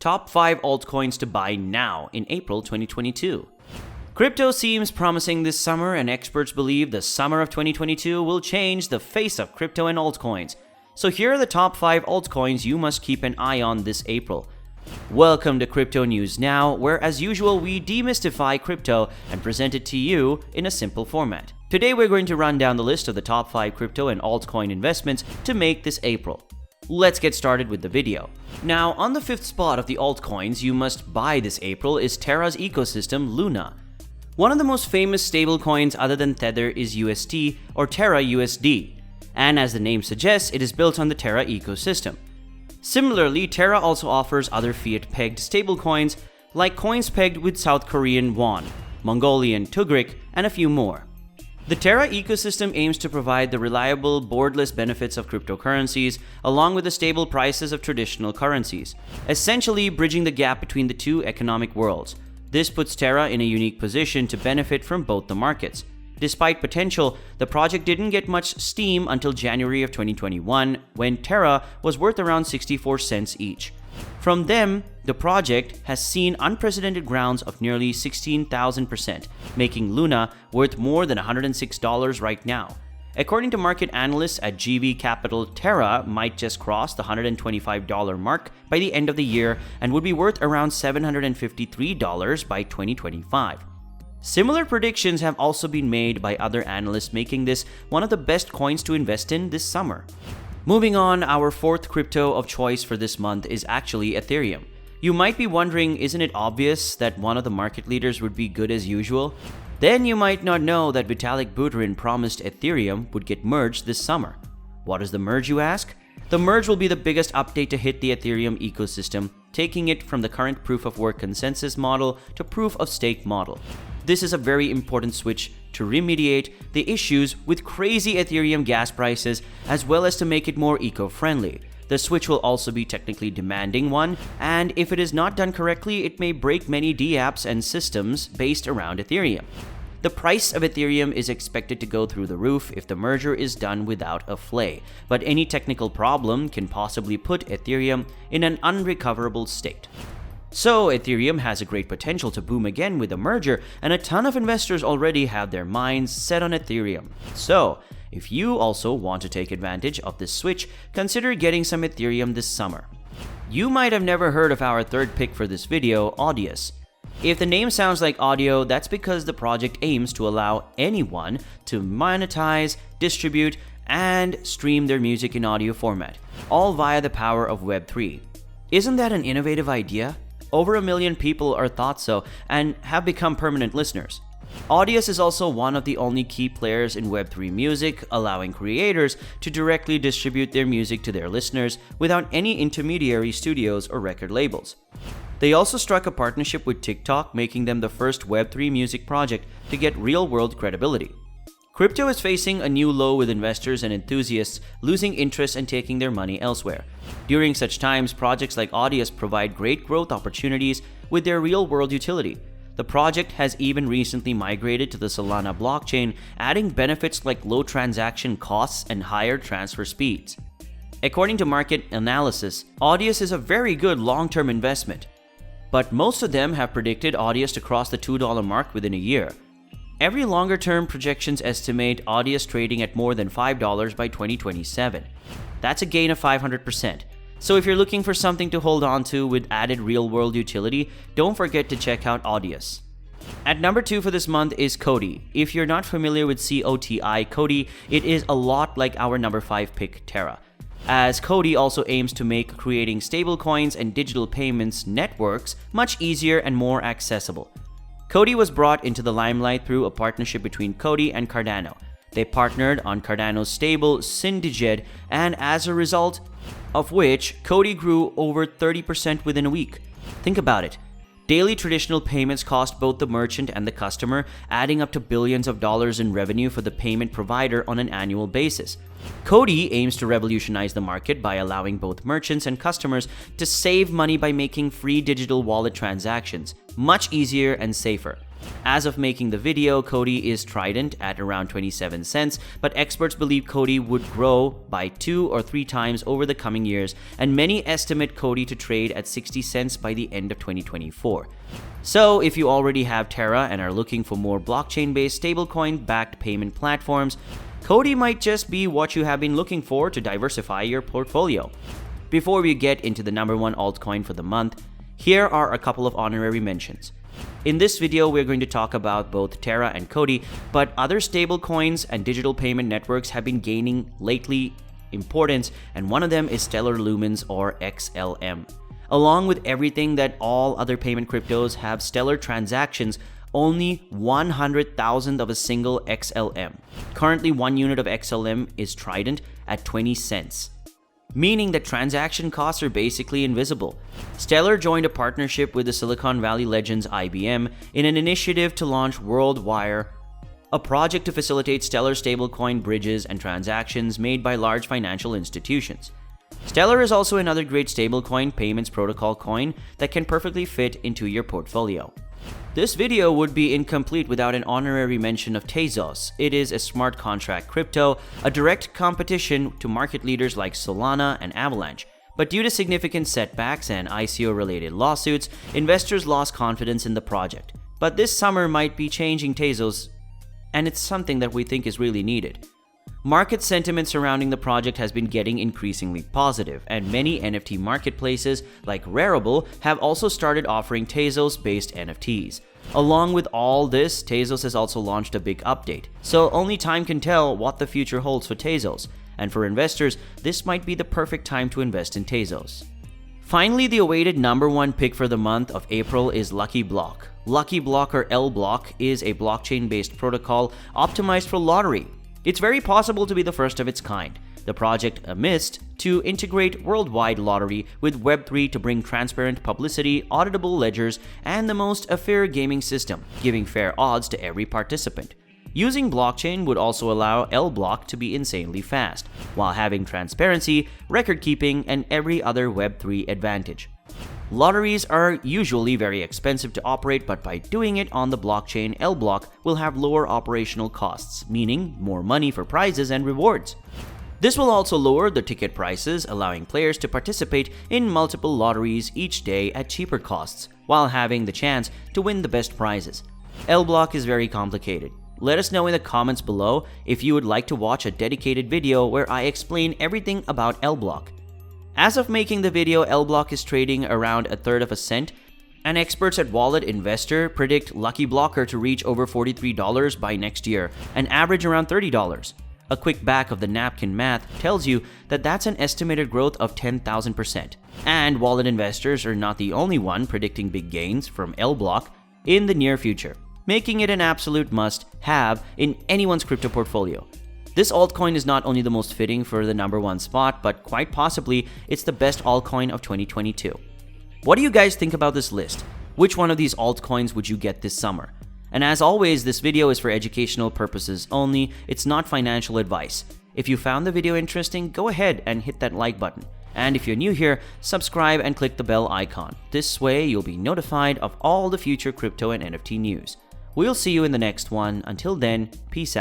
Top 5 altcoins to buy now in April 2022. Crypto seems promising this summer, and experts believe the summer of 2022 will change the face of crypto and altcoins. So here are the top 5 altcoins you must keep an eye on this April. Welcome to Crypto News Now, where as usual we demystify crypto and present it to you in a simple format. Today we're going to run down the list of the top 5 crypto and altcoin investments to make this April. Let's get started with the video. Now, on the 5th spot of the altcoins you must buy this April is Terra's ecosystem, Luna. One of the most famous stablecoins other than Tether is UST or Terra USD, and as the name suggests, it is built on the Terra ecosystem. Similarly, Terra also offers other fiat-pegged stablecoins like coins pegged with South Korean won, Mongolian Tugrik, and a few more. The Terra ecosystem aims to provide the reliable, boardless benefits of cryptocurrencies along with the stable prices of traditional currencies, essentially bridging the gap between the two economic worlds. This puts Terra in a unique position to benefit from both the markets. Despite potential, the project didn't get much steam until January of 2021, when Terra was worth around 64 cents each. From then, the project has seen unprecedented grounds of nearly 16,000%, making Luna worth more than $106 right now. According to market analysts at GV Capital, Terra might just cross the $125 mark by the end of the year and would be worth around $753 by 2025. Similar predictions have also been made by other analysts, making this one of the best coins to invest in this summer. Moving on, our 4th crypto of choice for this month is actually Ethereum. You might be wondering, isn't it obvious that one of the market leaders would be good as usual? Then you might not know that Vitalik Buterin promised Ethereum would get merged this summer. What is the merge, you ask? The merge will be the biggest update to hit the Ethereum ecosystem, taking it from the current proof-of-work consensus model to proof-of-stake model. This is a very important switch to remediate the issues with crazy Ethereum gas prices, as well as to make it more eco-friendly. The switch will also be technically demanding one, and if it is not done correctly, it may break many dApps and systems based around Ethereum. The price of Ethereum is expected to go through the roof if the merger is done without a flay, but any technical problem can possibly put Ethereum in an unrecoverable state. So, Ethereum has a great potential to boom again with a merger, and a ton of investors already have their minds set on Ethereum. So, if you also want to take advantage of this switch, consider getting some Ethereum this summer. You might have never heard of our 3rd pick for this video, Audius. If the name sounds like audio, that's because the project aims to allow anyone to monetize, distribute, and stream their music in audio format, all via the power of Web3. Isn't that an innovative idea? Over 1 million people are thought so and have become permanent listeners. Audius is also one of the only key players in Web3 music, allowing creators to directly distribute their music to their listeners without any intermediary studios or record labels. They also struck a partnership with TikTok, making them the first Web3 music project to get real-world credibility. Crypto is facing a new low with investors and enthusiasts losing interest and taking their money elsewhere. During such times, projects like Audius provide great growth opportunities with their real-world utility. The project has even recently migrated to the Solana blockchain, adding benefits like low transaction costs and higher transfer speeds. According to market analysis, Audius is a very good long-term investment, but most of them have predicted Audius to cross the $2 mark within a year. Every longer-term projections estimate Audius trading at more than $5 by 2027. That's a gain of 500%. So if you're looking for something to hold on to with added real-world utility, don't forget to check out Audius. At number 2 for this month is Codi. If you're not familiar with Codi, it is a lot like our number 5 pick, Terra, as Codi also aims to make creating stablecoins and digital payments networks much easier and more accessible. Codi was brought into the limelight through a partnership between Codi and Cardano. They partnered on Cardano's stable Syndicate, and as a result of which, Codi grew over 30% within a week. Think about it. Daily traditional payments cost both the merchant and the customer, adding up to billions of dollars in revenue for the payment provider on an annual basis. Codi aims to revolutionize the market by allowing both merchants and customers to save money by making free digital wallet transactions much easier and safer. As of making the video, Cody is trident at around 27 cents, but experts believe Cody would grow by 2 or 3 times over the coming years, and many estimate Cody to trade at 60 cents by the end of 2024. So, if you already have Terra and are looking for more blockchain-based stablecoin-backed payment platforms, Cody might just be what you have been looking for to diversify your portfolio. Before we get into the number 1 altcoin for the month, here are a couple of honorary mentions. In this video, we're going to talk about both Terra and Cody, but other stablecoins and digital payment networks have been gaining lately importance, and one of them is Stellar Lumens or XLM. Along with everything that all other payment cryptos have stellar transactions, only 100,000 of a single XLM. Currently, 1 unit of XLM is trident at 20 cents. Meaning that transaction costs are basically invisible. Stellar joined a partnership with the Silicon Valley legends IBM in an initiative to launch WorldWire, a project to facilitate Stellar stablecoin bridges and transactions made by large financial institutions. Stellar is also another great stablecoin payments protocol coin that can perfectly fit into your portfolio. This video would be incomplete without an honorary mention of Tezos. It is a smart contract crypto, a direct competition to market leaders like Solana and Avalanche. But due to significant setbacks and ICO-related lawsuits, investors lost confidence in the project. But this summer might be changing Tezos, and it's something that we think is really needed. Market sentiment surrounding the project has been getting increasingly positive, and many NFT marketplaces like Rarible have also started offering Tezos-based NFTs. Along with all this, Tezos has also launched a big update, so only time can tell what the future holds for Tezos, and for investors, this might be the perfect time to invest in Tezos. Finally, the awaited number 1 pick for the month of April is Lucky Block. Lucky Block or L-Block is a blockchain-based protocol optimized for lottery. It's very possible to be the first of its kind. The project amidst to integrate worldwide lottery with Web3 to bring transparent publicity, auditable ledgers, and the most fair gaming system, giving fair odds to every participant. Using blockchain would also allow L-Block to be insanely fast, while having transparency, record keeping, and every other Web3 advantage. Lotteries are usually very expensive to operate, but by doing it on the blockchain, L-Block will have lower operational costs, meaning more money for prizes and rewards. This will also lower the ticket prices, allowing players to participate in multiple lotteries each day at cheaper costs, while having the chance to win the best prizes. L-Block is very complicated. Let us know in the comments below if you would like to watch a dedicated video where I explain everything about L-Block. As of making the video, L-Block is trading around 1/3 of a cent, and experts at Wallet Investor predict Lucky Blocker to reach over $43 by next year, and average around $30. A quick back of the napkin math tells you that that's an estimated growth of 10,000%. And Wallet Investors are not the only one predicting big gains from L-Block in the near future, making it an absolute must-have in anyone's crypto portfolio. This altcoin is not only the most fitting for the number 1 spot, but quite possibly it's the best altcoin of 2022. What do you guys think about this list? Which one of these altcoins would you get this summer? And as always, this video is for educational purposes only, it's not financial advice. If you found the video interesting, go ahead and hit that like button. And if you're new here, subscribe and click the bell icon. This way you'll be notified of all the future crypto and NFT news. We'll see you in the next one. Until then, peace out.